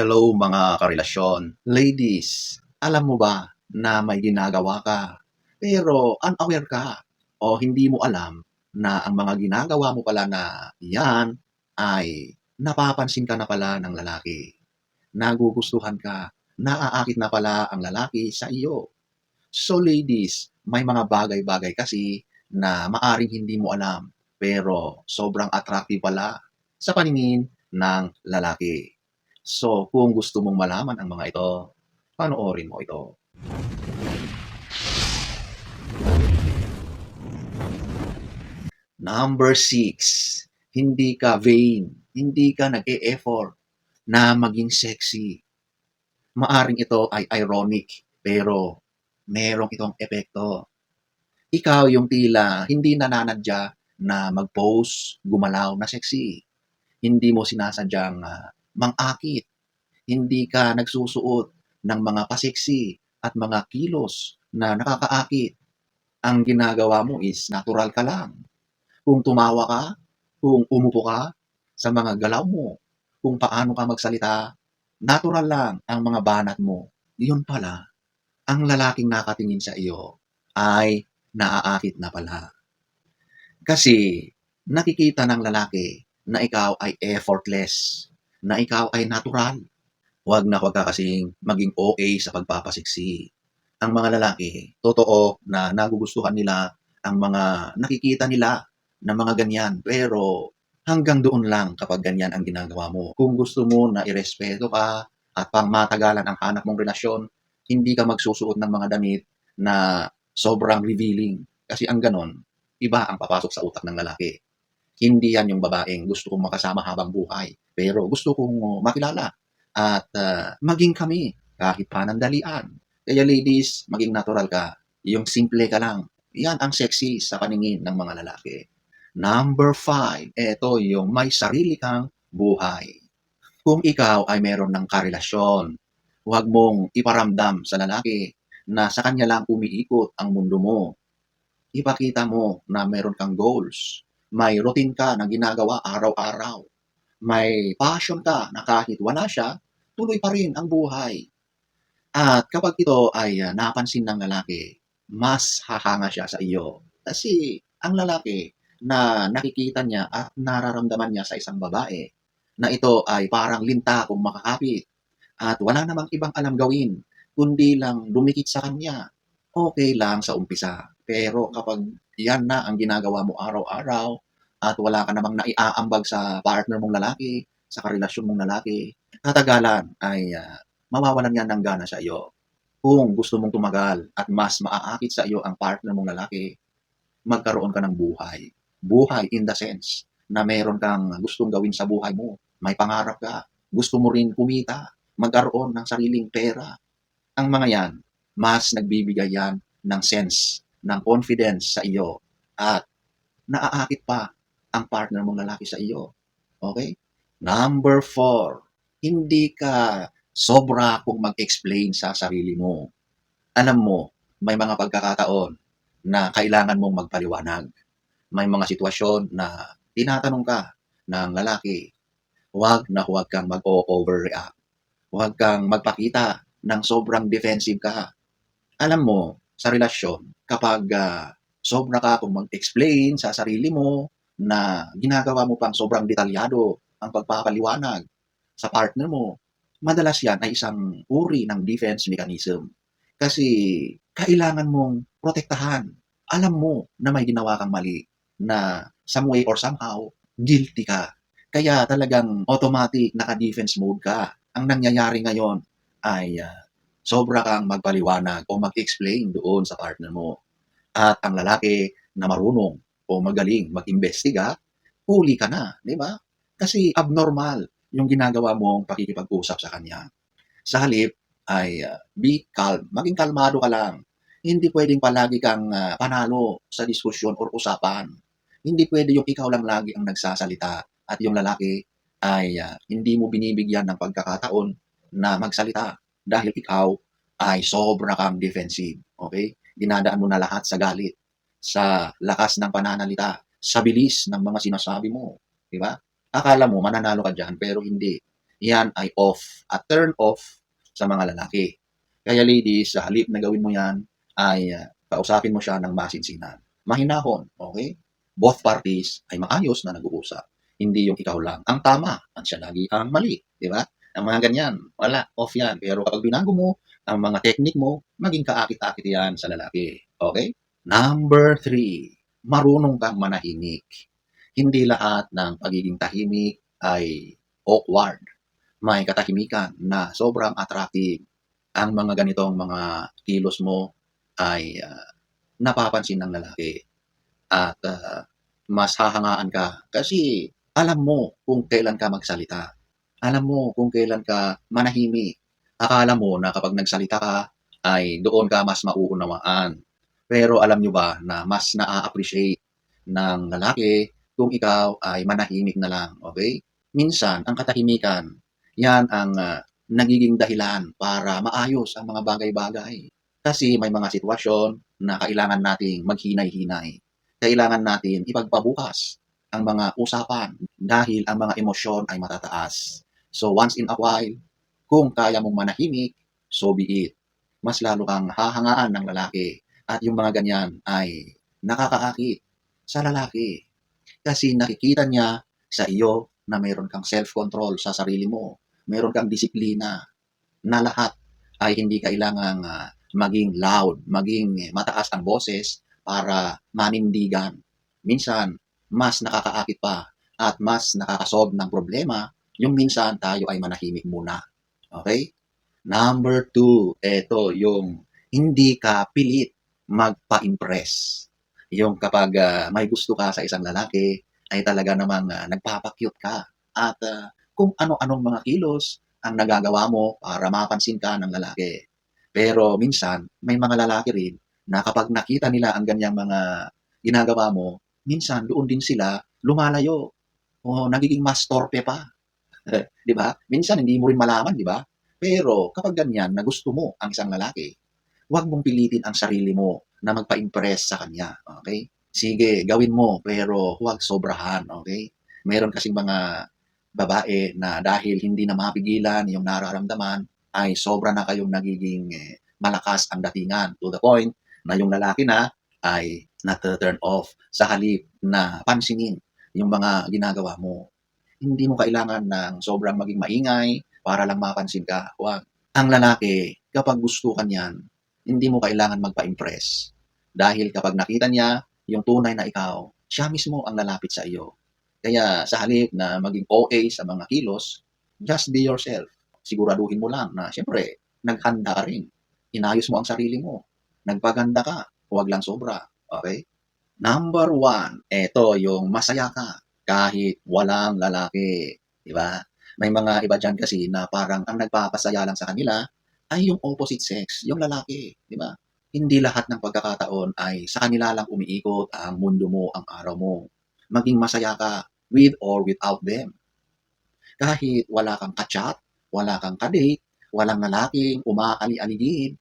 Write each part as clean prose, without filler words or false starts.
Hello mga karelasyon. Ladies, alam mo ba na may ginagawa ka, pero unaware ka o hindi mo alam na ang mga ginagawa mo pala na yan ay napapansin ka na pala ng lalaki. Nagugustuhan ka, naaakit na pala ang lalaki sa iyo. So ladies, may mga bagay-bagay kasi na maaring hindi mo alam pero sobrang attractive pala sa paningin ng lalaki. So, kung gusto mong malaman ang mga ito, panoorin mo ito. Number 6, hindi ka vain, hindi ka nag-e-effort na maging sexy. Maaring ito ay ironic, pero merong itong epekto. Ikaw yung tila hindi nananadya na mag-pose, gumalaw na sexy. Hindi mo sinasadyang mang-akit. Hindi ka nagsusuot ng mga pa-sexy at mga kilos na nakakaakit. Ang ginagawa mo is natural ka lang. Kung tumawa ka, kung umupo ka, sa mga galaw mo, kung paano ka magsalita, natural lang ang mga banat mo. Yun pala, ang lalaking nakatingin sa iyo ay naaakit na pala. Kasi nakikita ng lalaki na ikaw ay effortless, na ikaw ay natural. Huwag ka kasing maging OA sa pagpapasiksi. Ang mga lalaki, totoo na nagugustuhan nila ang mga nakikita nila na mga ganyan. Pero hanggang doon lang kapag ganyan ang ginagawa mo. Kung gusto mo na irespeto ka at pangmatagalan ang hanap mong relasyon, hindi ka magsusuot ng mga damit na sobrang revealing. Kasi ang ganon, iba ang papasok sa utak ng lalaki. Hindi yan yung babaeng gusto kong makasama habang buhay. Pero gusto kong makilala at maging kami kahit panandalian. Kaya ladies, maging natural ka. Yung simple ka lang. Yan ang sexy sa paningin ng mga lalaki. Number 5, ito yung may sarili kang buhay. Kung ikaw ay meron ng karelasyon, huwag mong iparamdam sa lalaki na sa kanya lang umiikot ang mundo mo. Ipakita mo na meron kang goals. May routine ka na ginagawa araw-araw. May passion ka na kahit wala siya, tuloy pa rin ang buhay. At kapag ito ay napansin ng lalaki, mas hahanga siya sa iyo. Kasi ang lalaki na nakikita niya at nararamdaman niya sa isang babae na ito ay parang linta kung makakapit at wala namang ibang alam gawin kundi lang dumikit sa kanya, okay lang sa umpisa. Pero kapag yan na ang ginagawa mo araw-araw at wala ka namang naiaambag sa partner mong lalaki, sa karelasyon mong lalaki, katagalan ay mawawalan yan ng gana sa iyo. Kung gusto mong tumagal at mas maaakit sa iyo ang partner mong lalaki, magkaroon ka ng buhay. Buhay in the sense na meron kang gustong gawin sa buhay mo. May pangarap ka. Gusto mo rin kumita. Magkaroon ng sariling pera. Ang mga yan, mas nagbibigay yan ng sense, ng confidence sa iyo. At naaakit pa ang partner mong lalaki sa iyo. Okay? Number 4, hindi ka sobra kung mag-explain sa sarili mo. Alam mo, may mga pagkakataon na kailangan mong magpaliwanag. May mga sitwasyon na tinatanong ka ng lalaki, huwag kang mag-overreact. Huwag kang magpakita ng sobrang defensive ka. Alam mo, sa relasyon, kapag sobra ka kung mag-explain sa sarili mo na ginagawa mo pang sobrang detalyado ang pagpapaliwanag sa partner mo, madalas yan ay isang uri ng defense mechanism. Kasi kailangan mong protektahan. Alam mo na may ginawa kang mali, na some way or somehow, guilty ka. Kaya talagang automatic naka-defense mode ka. Ang nangyayari ngayon ay sobra kang magpaliwanag o mag-explain doon sa partner mo. At ang lalaki na marunong o magaling mag-imbestiga, huli ka na, di ba? Kasi abnormal yung ginagawa mong pakikipag-usap sa kanya. Sa halip ay be calm, maging kalmado ka lang. Hindi pwedeng palagi kang panalo sa diskusyon or usapan. Hindi pwede yung ikaw lang lagi ang nagsasalita at yung lalaki ay hindi mo binibigyan ng pagkakataon na magsalita dahil ikaw ay sobra kang defensive. Okay? Dinadaan mo na lahat sa galit, sa lakas ng pananalita, sa bilis ng mga sinasabi mo. Di ba? Akala mo mananalo ka dyan pero hindi. yan ay off at turn off sa mga lalaki. Kaya ladies, sa halip na gawin mo yan, ay kausapin mo siya ng masinsinan. Mahinahon, okay? Both parties ay maayos na nag-uusap. Hindi yung ikaw lang ang tama at siya lagi ang mali, di ba? Ang mga ganyan, wala, off yan. Pero kapag binago mo ang mga technique mo, maging kaakit-akit yan sa lalaki. Okay? Number 3, marunong kang manahimik. Hindi lahat ng pagiging tahimik ay awkward. May katahimikan na sobrang attractive. Ang mga ganitong mga kilos mo ay napapansin ng lalaki at mas hahangaan ka kasi alam mo kung kailan ka magsalita. Alam mo kung kailan ka manahimik. Akala mo na kapag nagsalita ka ay doon ka mas mauunawaan. Pero alam nyo ba na mas na-appreciate ng lalaki kung ikaw ay manahimik na lang, okay? Minsan, ang katahimikan, yan ang nagiging dahilan para maayos ang mga bagay-bagay. Kasi may mga sitwasyon na kailangan nating maghinay-hinay. Kailangan natin ipagpabukas ang mga usapan dahil ang mga emosyon ay matataas. So once in a while, kung kaya mong manahimik, so be it. Mas lalo kang hahangaan ng lalaki at yung mga ganyan ay nakakaakit sa lalaki. Kasi nakikita niya sa iyo na meron kang self-control sa sarili mo. Meron kang disiplina na lahat ay hindi kailangang maging loud, maging mataas ang boses para manindigan. Minsan, mas nakakaakit pa at mas nakakasolve ng problema yung minsan tayo ay manahimik muna. Okay? Number 2, eto yung hindi ka pilit magpa-impress. Yung kapag may gusto ka sa isang lalaki, ay talaga namang nagpapakyut ka. At kung ano-anong mga kilos ang nagagawa mo para mapansin ka ng lalaki. Pero minsan, may mga lalaki rin na kapag nakita nila ang ganyang mga ginagawa mo, minsan doon din sila lumalayo o nagiging mas torpe pa. Di ba? Minsan hindi mo rin malaman, di ba? Pero kapag ganyan na gusto mo ang isang lalaki, huwag mong pilitin ang sarili mo na magpa-impress sa kanya, okay? Sige, gawin mo, pero huwag sobrahan, okay? Meron kasing mga babae na dahil hindi na mapigilan yung nararamdaman, ay sobra na kayong nagiging malakas ang datingan to the point na yung lalaki na ay na-turn off sa halip na pansinin yung mga ginagawa mo. Hindi mo kailangan ng sobrang maging maingay para lang mapansin ka. Huwag. Ang lalaki, kapag gusto ka niyan, hindi mo kailangan magpa-impress. Dahil kapag nakita niya yung tunay na ikaw, siya mismo ang lalapit sa iyo. Kaya sa halip na maging OA sa mga kilos, just be yourself. Siguraduhin mo lang na siyempre, naghanda ka rin. Inayos mo ang sarili mo. Nagpaganda ka. Huwag lang sobra. Okay? Number 1, eto yung masaya ka kahit walang lalaki, 'di ba? May mga iba diyan kasi na parang ang nagpapasaya lang sa kanila ay yung opposite sex, yung lalaki, 'di ba? Hindi lahat ng pagkakataon ay sa kanila lang umiikot ang mundo mo, ang araw mo. Maging masaya ka with or without them. Kahit wala kang ka-chat, wala kang ka-date, walang lalaking umaali-aligid,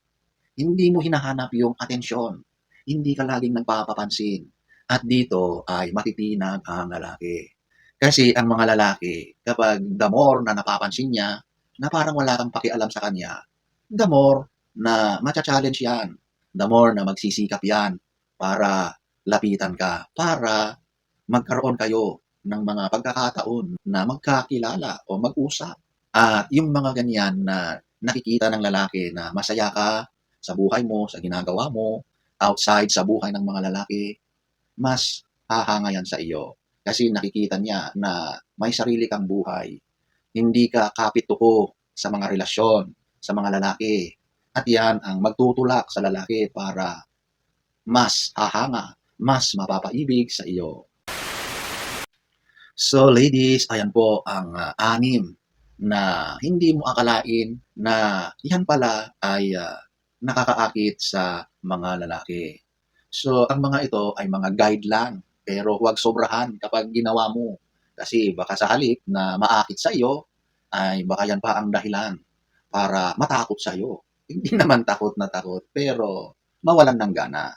hindi mo hinahanap yung atensyon. Hindi ka laging nagpapapansin. At dito ay matitinag ang lalaki. Kasi ang mga lalaki, kapag the more na napapansin niya, na parang wala kang pakialam sa kanya, the more na matcha-challenge yan. The more na magsisikap yan para lapitan ka, para magkaroon kayo ng mga pagkakataon na magkakilala o mag-usap. At yung mga ganyan na nakikita ng lalaki na masaya ka sa buhay mo, sa ginagawa mo, outside sa buhay ng mga lalaki, mas hahanga yan sa iyo. Kasi nakikita niya na may sarili kang buhay. Hindi ka kapit-tuko sa mga relasyon, sa mga lalaki. At yan ang magtutulak sa lalaki para mas hahanga, mas mapapaibig sa iyo. So ladies, ayan po ang 6 na hindi mo akalain na yan pala ay nakakaakit sa mga lalaki. So ang mga ito ay mga guide lang, pero huwag sobrahan kapag ginawa mo. Kasi baka sa halip na maakit sa iyo, ay baka yan pa ang dahilan para matakot sa iyo. Hindi naman takot na takot, pero mawalan ng gana.